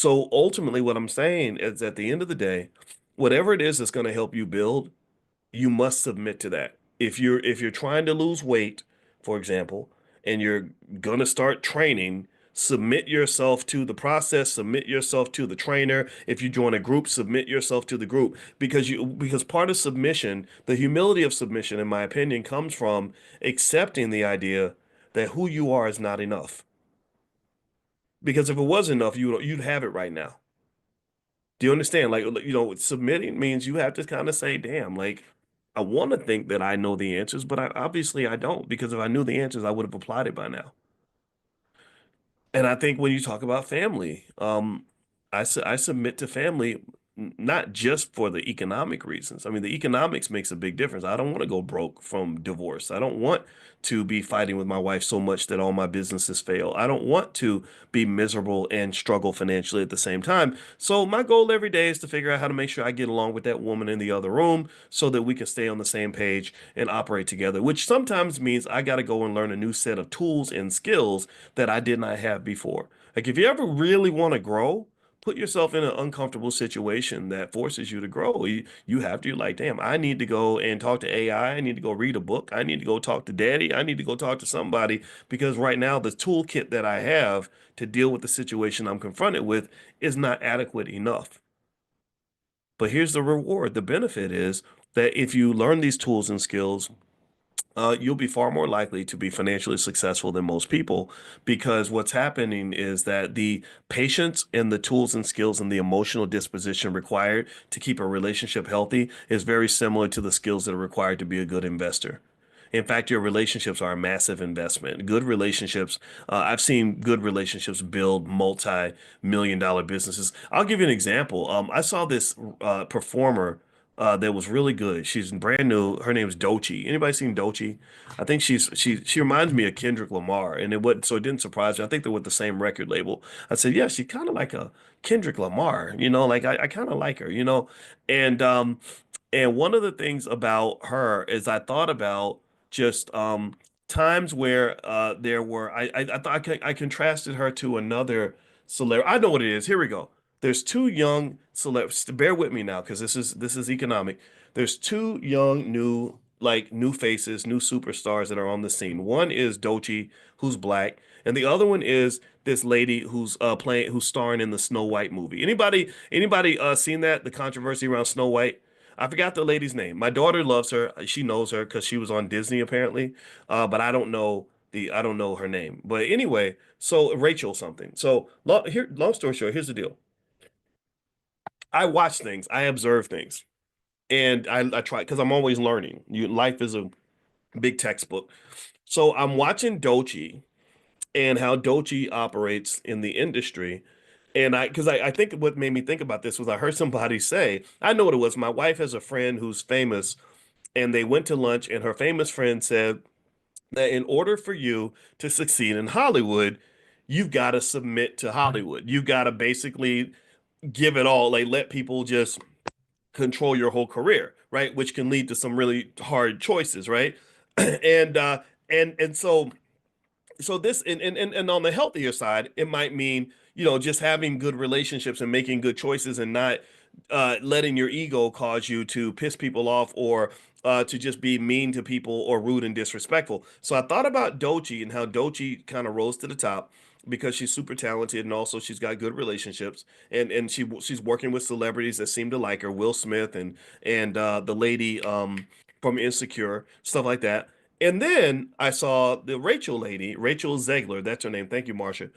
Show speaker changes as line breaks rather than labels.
So ultimately, what I'm saying is at the end of the day, whatever it is that's going to help you build, you must submit to that. If you're trying to lose weight, for example, and you're gonna start training, submit yourself to the process, submit yourself to the trainer. If you join a group, submit yourself to the group because part of submission, the humility of submission, in my opinion, comes from accepting the idea that who you are is not enough. Because if it was enough, you'd have it right now. Do you understand? Like, submitting means you have to kind of say, damn, like, I want to think that I know the answers, but obviously I don't, because if I knew the answers, I would have applied it by now. And I think when you talk about family, I submit to family not just for the economic reasons. I mean, the economics makes a big difference. I don't want to go broke from divorce. I don't want to be fighting with my wife so much that all my businesses fail. I don't want to be miserable and struggle financially at the same time. So my goal every day is to figure out how to make sure I get along with that woman in the other room so that we can stay on the same page and operate together, which sometimes means I got to go and learn a new set of tools and skills that I did not have before. Like if you ever really want to grow, put yourself in an uncomfortable situation that forces you to grow. You have to like, damn, I need to go and talk to AI. I need to go read a book. I need to go talk to daddy. I need to go talk to somebody because right now the toolkit that I have to deal with the situation I'm confronted with is not adequate enough. But here's the reward. The benefit is that if you learn these tools and skills, you'll be far more likely to be financially successful than most people because what's happening is that the patience and the tools and skills and the emotional disposition required to keep a relationship healthy is very similar to the skills that are required to be a good investor. In fact, your relationships are a massive investment. Good relationships, I've seen good relationships build multi-million dollar businesses. I'll give you an example. I saw this performer that was really good. She's brand new. Her name's Doechii. Anybody seen Doechii? I think she reminds me of Kendrick Lamar, and it didn't surprise me. I think they're with the same record label. I said, yeah, she's kind of like a Kendrick Lamar, like I kind of like her. And and one of the things about her is I thought about just times where there were I thought I contrasted her to another celebrity. I know what it is. Here we go. There's two young celebs. Bear with me now, because this is economic. There's two young new faces, new superstars that are on the scene. One is Doechii, who's black, and the other one is this lady who's starring in the Snow White movie. Anybody seen that? The controversy around Snow White? I forgot the lady's name. My daughter loves her. She knows her because she was on Disney apparently. But I don't know her name. But anyway, so Rachel something. So long story short, here's the deal. I watch things, I observe things, and I try because I'm always learning. Life is a big textbook. So I'm watching Doechii and how Doechii operates in the industry. And I think what made me think about this was I heard somebody say, I know what it was. My wife has a friend who's famous, and they went to lunch, and her famous friend said that in order for you to succeed in Hollywood, you've got to submit to Hollywood. You've got to basically give it all, like let people just control your whole career, right? Which can lead to some really hard choices, right? and so this and on the healthier side, it might mean, just having good relationships and making good choices and not letting your ego cause you to piss people off or to just be mean to people or rude and disrespectful. So I thought about Doechii and how Doechii kind of rose to the top because she's super talented and also she's got good relationships and she's working with celebrities that seem to like her, Will Smith and the lady from Insecure, stuff like that. And then I saw the Rachel lady, Rachel Zegler, that's her name. Thank you, Marsha.